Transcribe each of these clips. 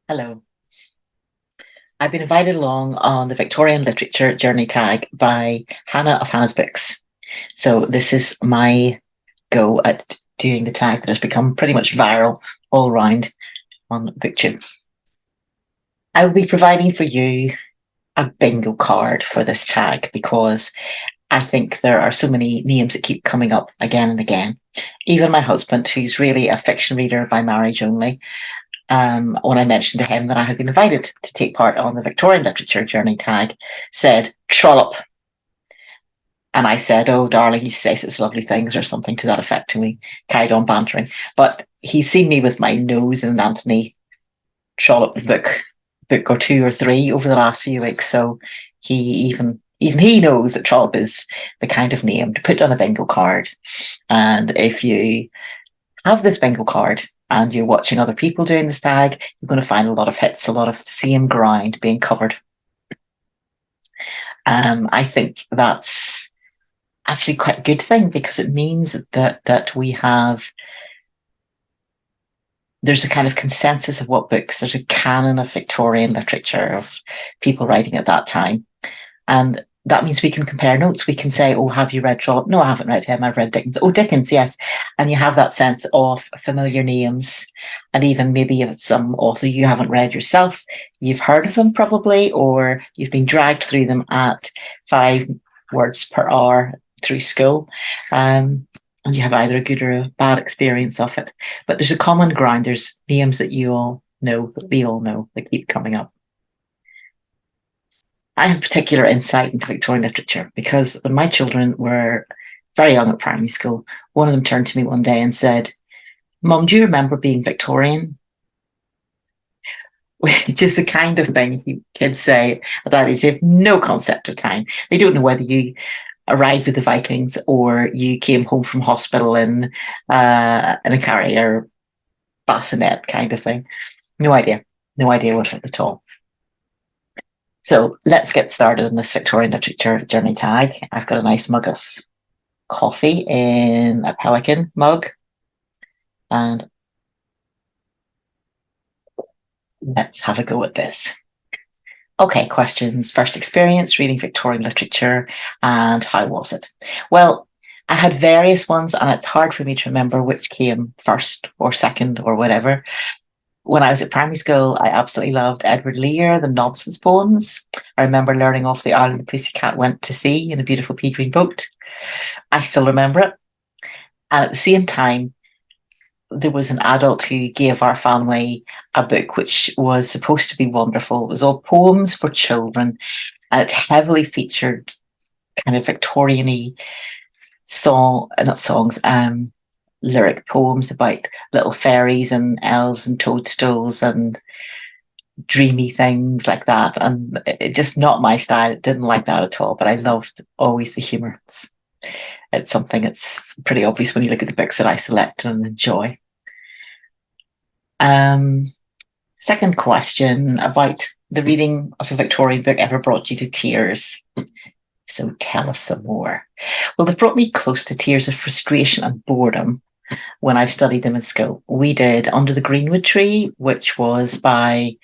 Hello. I've been invited along on the Victorian Literature Journey Tag by Hannah of Hannah's Books. So this is my go at doing the tag that has become pretty much viral all around on Booktube. I will be providing for you a bingo card for this tag because I think there are so many names that keep coming up again and again. Even my husband, who's really a fiction reader by marriage only, when I mentioned to him that I had been invited to take part on the Victorian Literature Journey Tag, said trollop. And I said, "Oh, darling, he says such lovely things," or something to that effect. And we carried on bantering. But he's seen me with my nose in an Anthony Trollope book or two or three over the last few weeks. So he even he knows that Trollope is the kind of name to put on a bingo card. And if you have this bingo card and you're watching other people doing this tag, you're going to find a lot of hits, a lot of same ground being covered. I think that's actually quite a good thing because it means that we have there's a kind of consensus of what books, there's a canon of Victorian literature of people writing at that time. And that means we can compare notes. We can say, "Oh, have you read Trollope?" "No, I haven't read him. I've read Dickens." "Oh, Dickens, yes." And you have that sense of familiar names. And even maybe if it's some author you haven't read yourself, you've heard of them probably, or you've been dragged through them at 5 words per hour through school. And you have either a good or a bad experience of it. But there's a common ground. There's names that you all know, that we all know, that keep coming up. I have particular insight into Victorian literature because when my children were very young at primary school, one of them turned to me one day and said, "Mum, do you remember being Victorian?" Which is the kind of thing kids say at that age. They have no concept of time. They don't know whether you arrived with the Vikings or you came home from hospital in a carrier bassinet kind of thing. No idea. No idea what at all. So let's get started on this Victorian Literature Journey Tag. I've got a nice mug of coffee in a pelican mug. And let's have a go at this. Okay, questions. First experience reading Victorian literature and how was it? Well, I had various ones and it's hard for me to remember which came first or second or whatever. When I was at primary school, I absolutely loved Edward Lear, the nonsense poems. I remember learning off The Island the Pussycat Went to Sea in a beautiful pea green boat. I still remember it. And at the same time, there was an adult who gave our family a book which was supposed to be wonderful. It was all poems for children, and it heavily featured kind of Victorian-y lyric poems about little fairies and elves and toadstools and dreamy things like that. And it just not my style. It didn't like that at all, but I loved always the humour. It's something that's pretty obvious when you look at the books that I select and enjoy. Second question about the reading of a Victorian book ever brought you to tears. So tell us some more. Well, they've brought me close to tears of frustration and boredom when I've studied them in school. We did Under the Greenwood Tree, which was by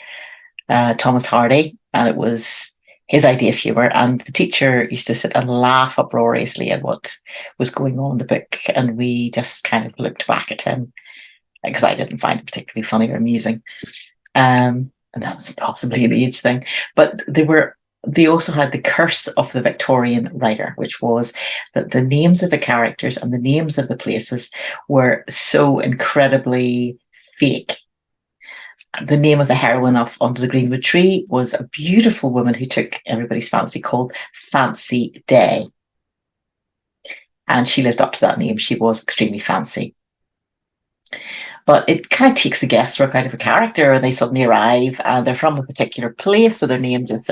Thomas Hardy, and it was his idea of humour. And the teacher used to sit and laugh uproariously at what was going on in the book. And we just kind of looked back at him because I didn't find it particularly funny or amusing. And that was possibly an age thing. But they also had the curse of the Victorian writer, which was that the names of the characters and the names of the places were so incredibly fake. The name of the heroine of Under the Greenwood Tree was a beautiful woman who took everybody's fancy called Fancy Day. And she lived up to that name. She was extremely fancy. But it kind of takes the guesswork out of a character and they suddenly arrive and they're from a particular place. So their name just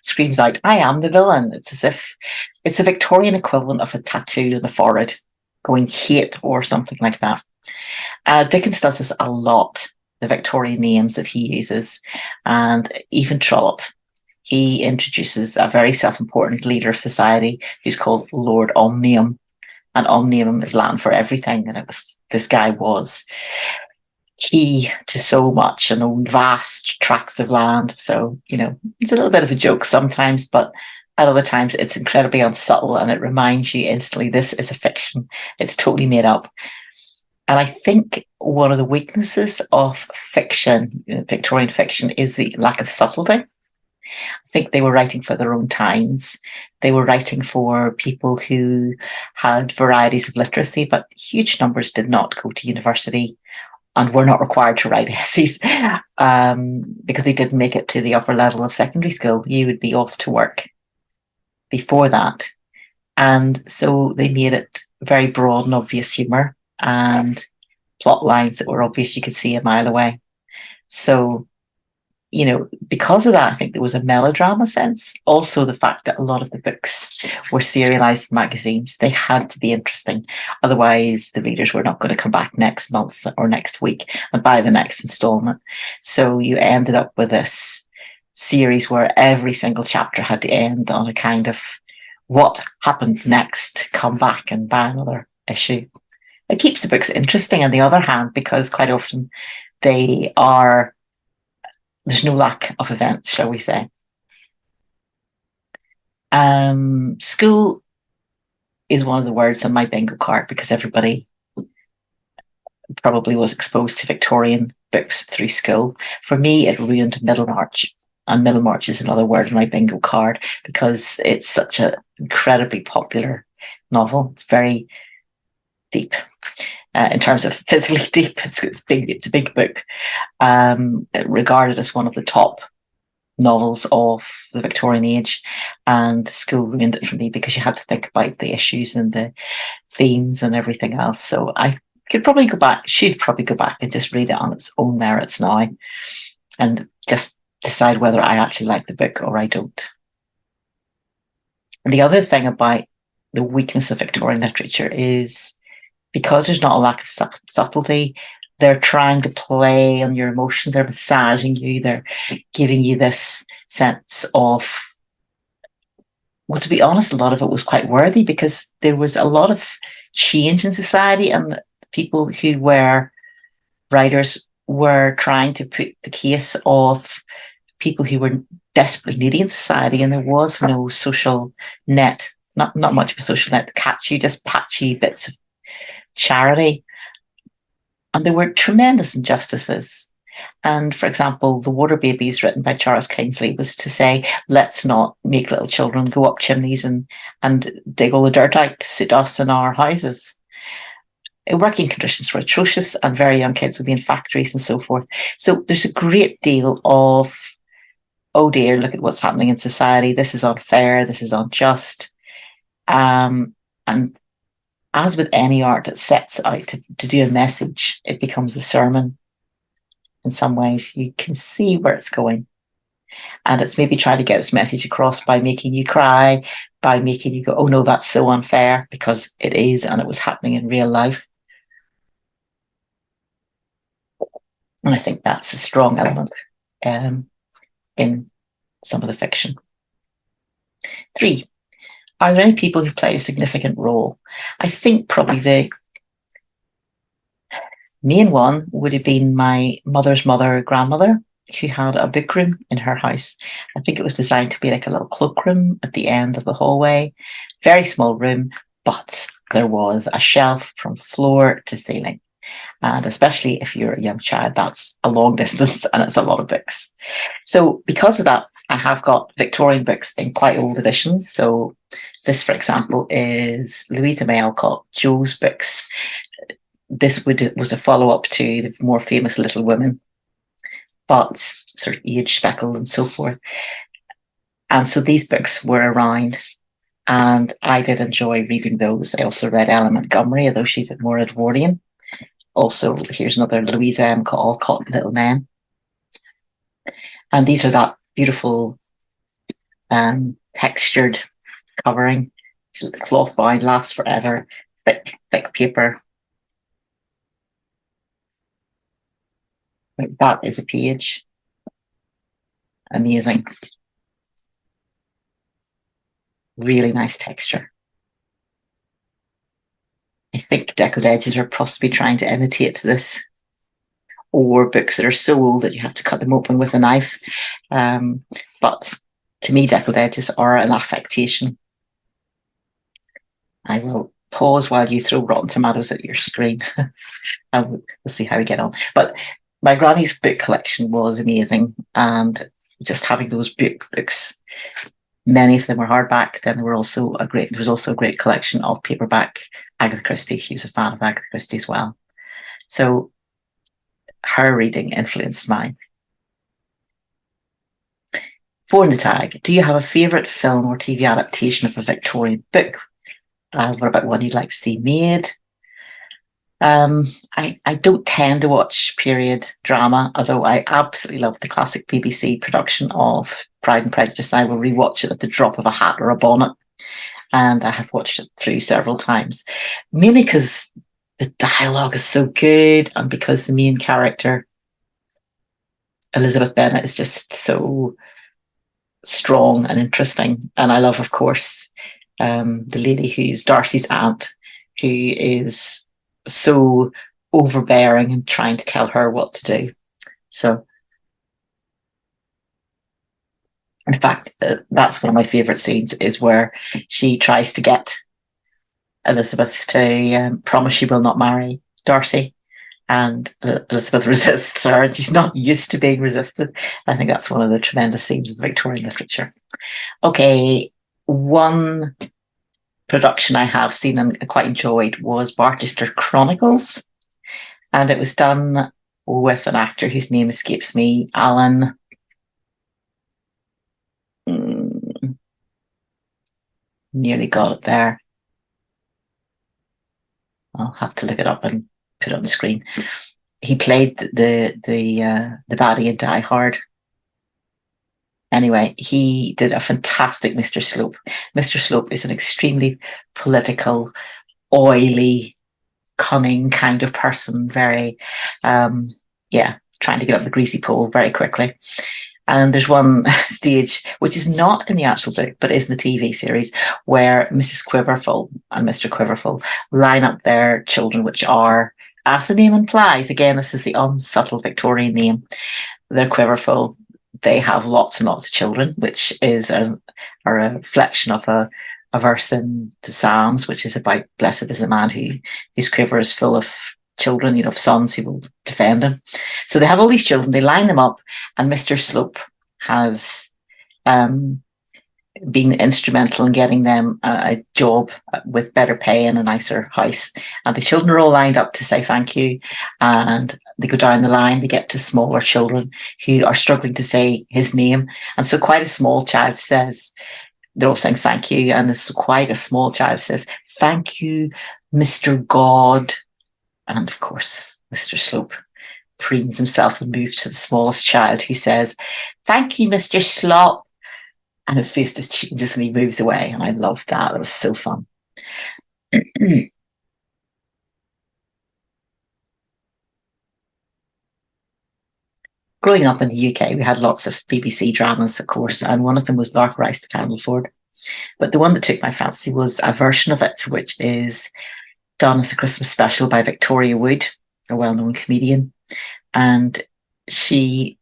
screams out, "I am the villain." It's as if it's a Victorian equivalent of a tattoo on the forehead going hate or something like that. Dickens does this a lot, the Victorian names that he uses. And even Trollope, he introduces a very self-important leader of society who's called Lord Omnium. And Omnium is Latin for everything, and this guy was. key to so much and own vast tracts of land. So, it's a little bit of a joke sometimes, but at other times it's incredibly unsubtle and it reminds you instantly this is a fiction. It's totally made up. And I think one of the weaknesses of fiction, Victorian fiction, is the lack of subtlety. I think they were writing for their own times. They were writing for people who had varieties of literacy, but huge numbers did not go to university and were not required to write essays because they didn't make it to the upper level of secondary school. You would be off to work before that. And so they made it very broad and obvious humour and plot lines that were obvious you could see a mile away. So, because of that, I think there was a melodrama sense. Also, the fact that a lot of the books were serialized in magazines, they had to be interesting. Otherwise, the readers were not going to come back next month or next week and buy the next installment. So you ended up with this series where every single chapter had to end on a kind of what happened next, come back and buy another issue. It keeps the books interesting on the other hand, because quite often there's no lack of events, shall we say. School is one of the words on my bingo card because everybody probably was exposed to Victorian books through school. For me, it ruined Middlemarch. And Middlemarch is another word on my bingo card because it's such an incredibly popular novel. It's very deep. In terms of physically deep, it's big. It's a big book, regarded as one of the top novels of the Victorian age, and school ruined it for me because you had to think about the issues and the themes and everything else. So I should probably go back and just read it on its own merits now, and just decide whether I actually like the book or I don't. And the other thing about the weakness of Victorian literature is because there's not a lack of subtlety, they're trying to play on your emotions, they're massaging you, they're giving you this sense of, well, to be honest, a lot of it was quite worthy because there was a lot of change in society and people who were writers were trying to put the case of people who were desperately needy in society, and there was no social net, not much of a social net to catch you, just patchy bits of charity. And there were tremendous injustices. And for example, The Water Babies, written by Charles Kingsley, was to say, let's not make little children go up chimneys and dig all the dirt out to suit us in our houses. Working conditions were atrocious and very young kids would be in factories and so forth. So there's a great deal of, oh dear, look at what's happening in society. This is unfair. This is unjust. And as with any art that sets out to do a message, it becomes a sermon. In some ways, you can see where it's going. And it's maybe trying to get its message across by making you cry, by making you go, oh no, that's so unfair, because it is, and it was happening in real life. And I think that's a strong element in some of the fiction. 3, are there any people who play a significant role? I think probably the main one would have been my mother's grandmother, who had a book room in her house. I think it was designed to be like a little cloakroom at the end of the hallway. Very small room, but there was a shelf from floor to ceiling. And especially if you're a young child, that's a long distance and it's a lot of books. So because of that, I have got Victorian books in quite old editions. So this, for example, is Louisa May Alcott, Jo's books. This was a follow-up to the more famous Little Women, but sort of age speckled and so forth. And so these books were around, and I did enjoy reading those. I also read Ellen Montgomery, although she's more Edwardian. Also, here's another Louisa M. Alcott, Little Men. And these are that beautiful textured covering, cloth bound, lasts forever, thick paper. That is a page. Amazing. Really nice texture. I think deckled edges are possibly trying to imitate this. or books that are so old that you have to cut them open with a knife. But to me, deckled edges are an affectation. I will pause while you throw rotten tomatoes at your screen. And we'll see how we get on. But my granny's book collection was amazing, and just having those books, many of them were hardback. Then there was also a great collection of paperback Agatha Christie. She was a fan of Agatha Christie as well. So her reading influenced mine. For the tag, do you have a favourite film or TV adaptation of a Victorian book? What about one you'd like to see made? I don't tend to watch period drama, although I absolutely love the classic BBC production of Pride and Prejudice. I will rewatch it at the drop of a hat or a bonnet, and I have watched it through several times, mainly because the dialogue is so good and because the main character, Elizabeth Bennet, is just so strong and interesting. And I love, of course, the lady who's Darcy's aunt, who is so overbearing and trying to tell her what to do. So, in fact, that's one of my favourite scenes, is where she tries to get Elizabeth to promise she will not marry Darcy, and Elizabeth resists her, and she's not used to being resisted. I think that's one of the tremendous scenes in Victorian literature. Okay, one production I have seen and quite enjoyed was Barchester Chronicles, and it was done with an actor whose name escapes me, Alan. Nearly got it there. I'll have to look it up and put it on the screen. He played the baddie in Die Hard. Anyway, he did a fantastic Mr. Slope. Mr. Slope is an extremely political, oily, cunning kind of person, very, trying to get up the greasy pole very quickly. And there's one stage, which is not in the actual book, but is in the TV series, where Mrs. Quiverful and Mr. Quiverful line up their children, which are, as the name implies, again, this is the unsubtle Victorian name, they're Quiverful. They have lots and lots of children, which is a reflection of a verse in the Psalms, which is about blessed is the man whose quiver is full of children, of sons who will defend him. So they have all these children, they line them up, and Mr. Slope has been instrumental in getting them a job with better pay and a nicer house. And the children are all lined up to say thank you, and they go down the line, they get to smaller children who are struggling to say his name. And so quite a small child says, they're all saying thank you, and it's quite a small child says, thank you, Mr. God. And of course, Mr. Slope preens himself and moves to the smallest child, who says, thank you, Mr. Slop. And his face just changes and he moves away. And I loved that. It was so fun. Growing up in the UK, we had lots of BBC dramas, of course, and one of them was Lark Rise to Candleford. But the one that took my fancy was a version of it, which is done as a Christmas special by Victoria Wood, a well-known comedian. And she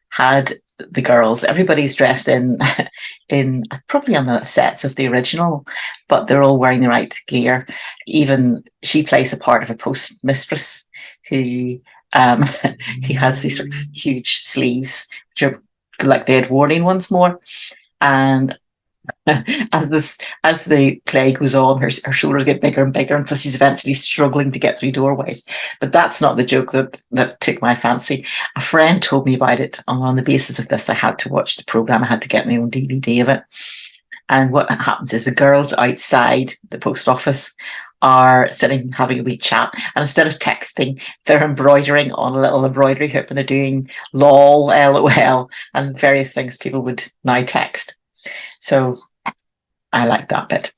had the girls, everybody's dressed in probably on the sets of the original, but they're all wearing the right gear. Even she plays a part of a postmistress who he has these sort of huge sleeves, which are like the Edwardian ones more. And as the play goes on, her shoulders get bigger and bigger until she's eventually struggling to get through doorways. But that's not the joke that took my fancy. A friend told me about it, and on the basis of this, I had to watch the programme. I had to get my own DVD of it. And what happens is the girls outside the post office are sitting having a wee chat, and instead of texting, they're embroidering on a little embroidery hoop, and they're doing lol, lol, and various things people would now text. So I like that bit.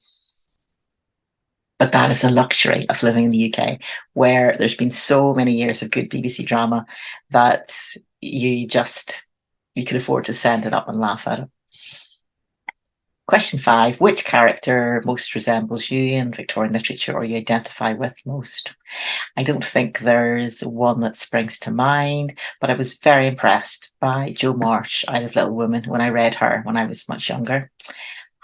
But that is a luxury of living in the UK, where there's been so many years of good BBC drama that you can afford to send it up and laugh at it. Question 5, which character most resembles you in Victorian literature or you identify with most? I don't think there's one that springs to mind, but I was very impressed by Jo March out of Little Women when I read her when I was much younger.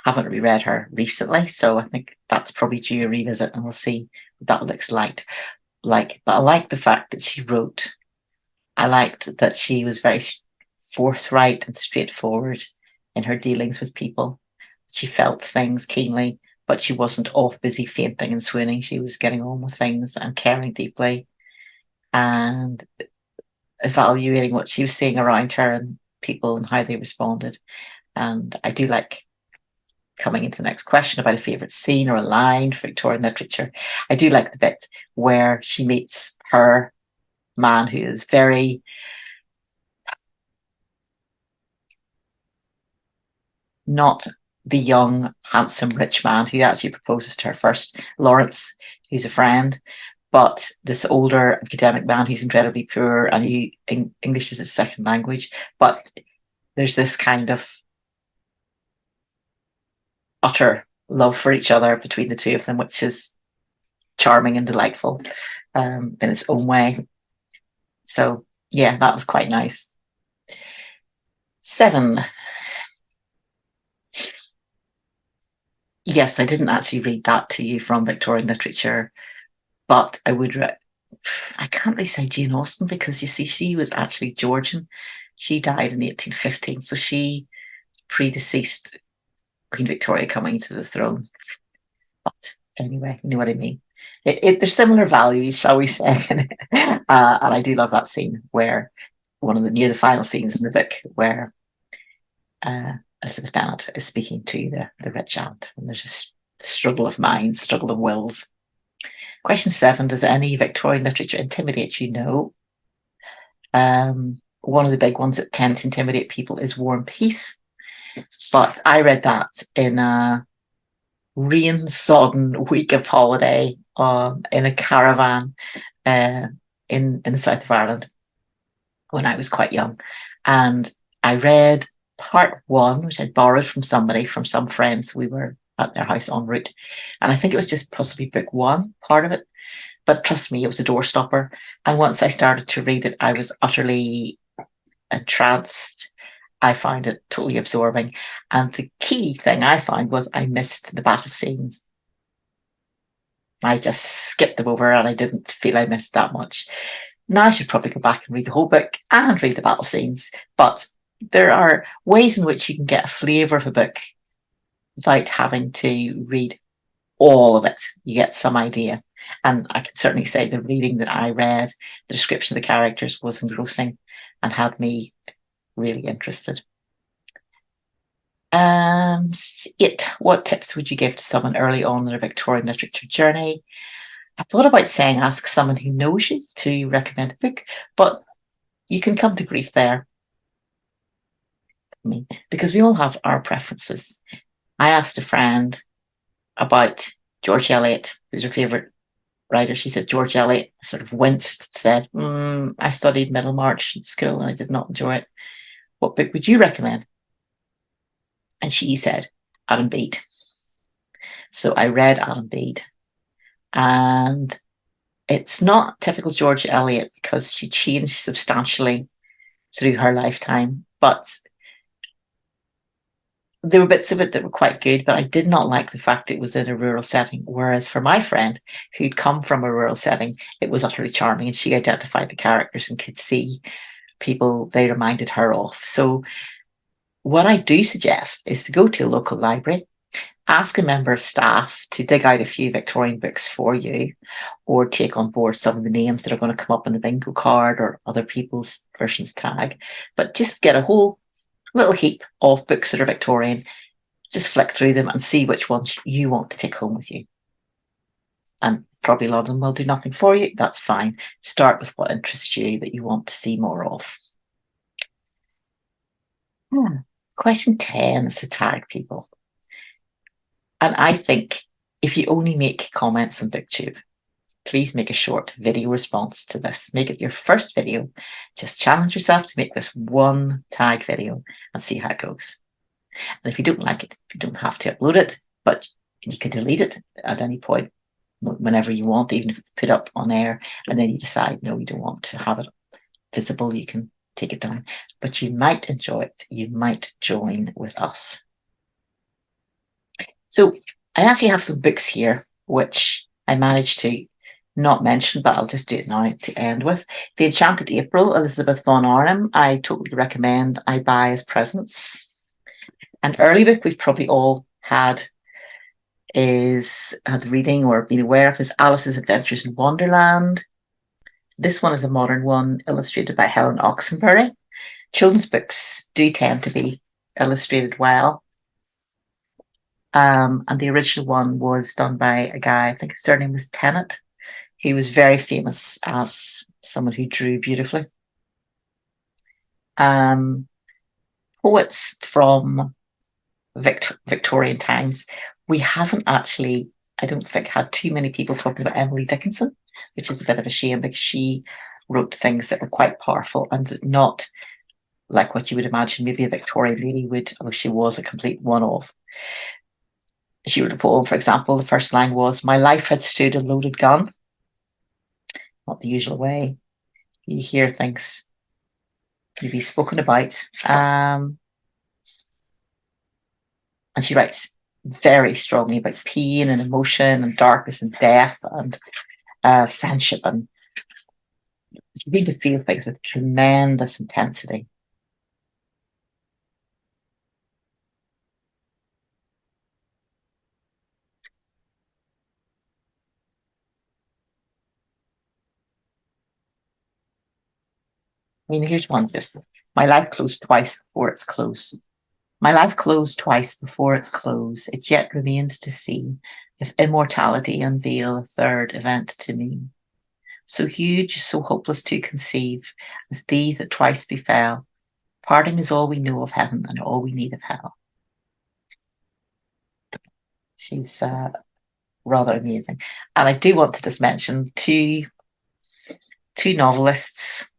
Haven't reread her recently, so I think that's probably due a revisit and we'll see what that looks like. But I liked the fact that she wrote. I liked that she was very forthright and straightforward in her dealings with people. She felt things keenly, but she wasn't off busy fainting and swooning. She was getting on with things and caring deeply and evaluating what she was seeing around her and people and how they responded. And I do like, coming into the next question about a favourite scene or a line for Victorian literature, I do like the bit where she meets her man who is very not the young, handsome, rich man who actually proposes to her first, Lawrence, who's a friend, but this older academic man who's incredibly poor and English is his second language. But there's this kind of utter love for each other between the two of them, which is charming and delightful in its own way. So, yeah, that was quite nice. 7. Yes, I didn't actually read that to you from Victorian literature, but I can't really say Jane Austen because you see, she was actually Georgian. She died in 1815, so she predeceased Queen Victoria coming to the throne. But anyway, you know what I mean. There's similar values, shall we say, and I do love that scene where near the final scenes in the book where Elizabeth Bennet is speaking to the rich aunt, and there's a struggle of minds, struggle of wills. Question 7, does any Victorian literature intimidate you? No. One of the big ones that tend to intimidate people is War and Peace, but I read that in a rain-sodden week of holiday in a caravan in the south of Ireland when I was quite young, and I read part 1, which I'd borrowed from some friends. We were at their house en route, and I think it was just possibly book 1, part of it. But trust me, it was a doorstopper. And once I started to read it, I was utterly entranced. I found it totally absorbing. And the key thing I found was I missed the battle scenes. I just skipped them over and I didn't feel I missed that much. Now I should probably go back and read the whole book and read the battle scenes. But there are ways in which you can get a flavour of a book without having to read all of it. You get some idea. And I can certainly say the reading that I read, the description of the characters was engrossing and had me really interested. 8, what tips would you give to someone early on in their Victorian literature journey? I thought about saying ask someone who knows you to recommend a book, but you can come to grief there. Because we all have our preferences. I asked a friend about George Eliot, who's her favourite writer. She said George Eliot. I sort of winced, said, I studied Middlemarch in school and I did not enjoy it. What book would you recommend? And she said, Adam Bede. So I read Adam Bede. And it's not typical George Eliot because she changed substantially through her lifetime, but there were bits of it that were quite good, but I did not like the fact it was in a rural setting. Whereas for my friend who'd come from a rural setting, it was utterly charming and she identified the characters and could see people they reminded her of. So what I do suggest is to go to a local library, ask a member of staff to dig out a few Victorian books for you, or take on board some of the names that are going to come up on the bingo card or other people's versions tag. But just get a whole little heap of books that are Victorian, just flick through them and see which ones you want to take home with you. And probably a lot of them will do nothing for you. That's fine. Start with what interests you that you want to see more of. Question 10 is the tag people. And I think if you only make comments on Booktube, please make a short video response to this. Make it your first video. Just challenge yourself to make this one tag video and see how it goes. And if you don't like it, you don't have to upload it, but you can delete it at any point whenever you want, even if it's put up on air, and then you decide, no, you don't want to have it visible, you can take it down. But you might enjoy it. You might join with us. So I actually have some books here, which I managed to not mention, but I'll just do it now to end with. The Enchanted April, Elizabeth von Arnim, I totally recommend. I buy as presents. An early book we've probably all had reading or been aware of is Alice's Adventures in Wonderland. This one is a modern one, illustrated by Helen Oxenbury. Children's books do tend to be illustrated well. And the original one was done by a guy, I think his surname was Tennant. He was very famous as someone who drew beautifully. Poets from Victorian times. We haven't actually, I don't think, had too many people talking about Emily Dickinson, which is a bit of a shame because she wrote things that were quite powerful and not like what you would imagine maybe a Victorian lady would, although she was a complete one-off. She wrote a poem, for example, the first line was, "My life had stood a loaded gun." Not the usual way you hear things maybe spoken about. And she writes very strongly about pain and emotion and darkness and death and friendship, and you need to feel things with tremendous intensity. I mean, here's one just, "My life closed twice before its close. My life closed twice before its close. It yet remains to see if immortality unveil a third event to me. So huge, so hopeless to conceive, as these that twice befell. Parting is all we know of heaven and all we need of hell." She's rather amazing. And I do want to just mention two novelists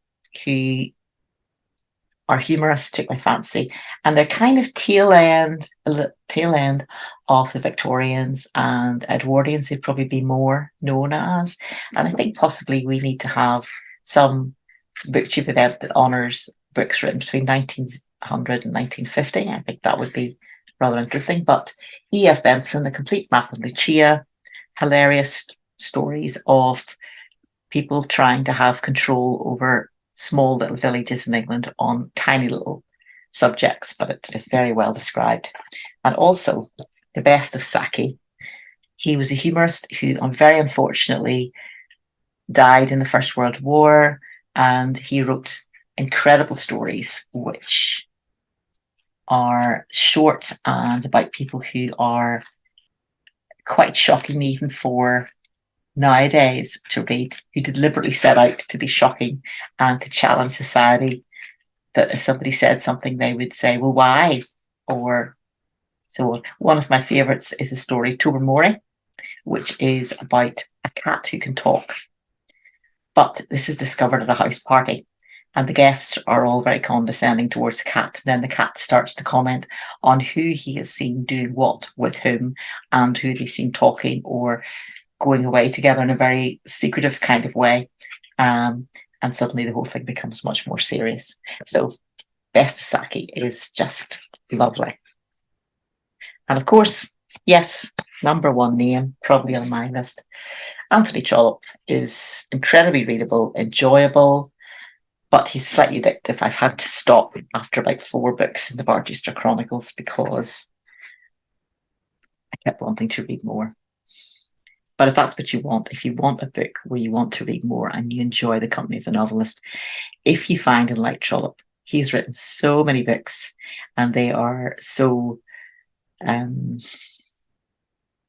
who are humorists, took my fancy, and they're kind of tail end of the Victorians and Edwardians. They'd probably be more known as, and I think possibly we need to have some Booktube event that honours books written between 1900 and 1950. I think that would be rather interesting. But E.F. Benson, The Complete Map of Lucia, hilarious stories of people trying to have control over small little villages in England on tiny little subjects, but it is very well described. And also, The Best of Saki. He was a humorist who very unfortunately died in the First World War, and he wrote incredible stories which are short and about people who are quite shocking even for nowadays to read, who deliberately set out to be shocking and to challenge society, that if somebody said something they would say, well, why, or so on. One of my favourites is the story Tobermory, which is about a cat who can talk, but this is discovered at a house party and the guests are all very condescending towards the cat. Then the cat starts to comment on who he has seen doing what with whom and who they've seen talking or going away together in a very secretive kind of way. And suddenly the whole thing becomes much more serious. So Best of Saki is just lovely. And of course, yes, number one name, probably on my list, Anthony Trollope is incredibly readable, enjoyable, but he's slightly addictive. I've had to stop after about 4 books in the Barchester Chronicles because I kept wanting to read more. But if that's what you want, if you want a book where you want to read more and you enjoy the company of the novelist, if you find and like Trollope, he's written so many books and they are so, they're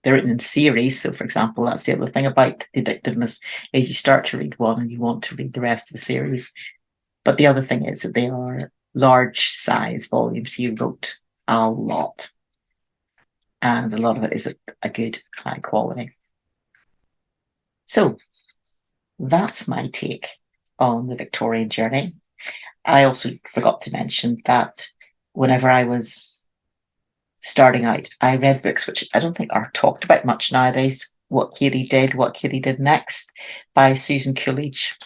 written in series. So for example, that's the other thing about the addictiveness is you start to read one and you want to read the rest of the series. But the other thing is that they are large size volumes. He wrote a lot and a lot of it is a good high quality. So that's my take on the Victorian journey. I also forgot to mention that whenever I was Starting out, I read books which I don't think are talked about much nowadays. What Katie Did Next by Susan Coolidge.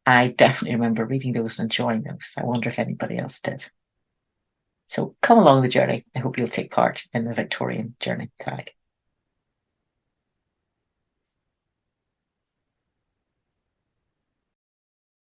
I definitely remember reading those and enjoying those. I wonder if anybody else did. So come along the journey. I hope you'll take part in the Victorian Journey Tag.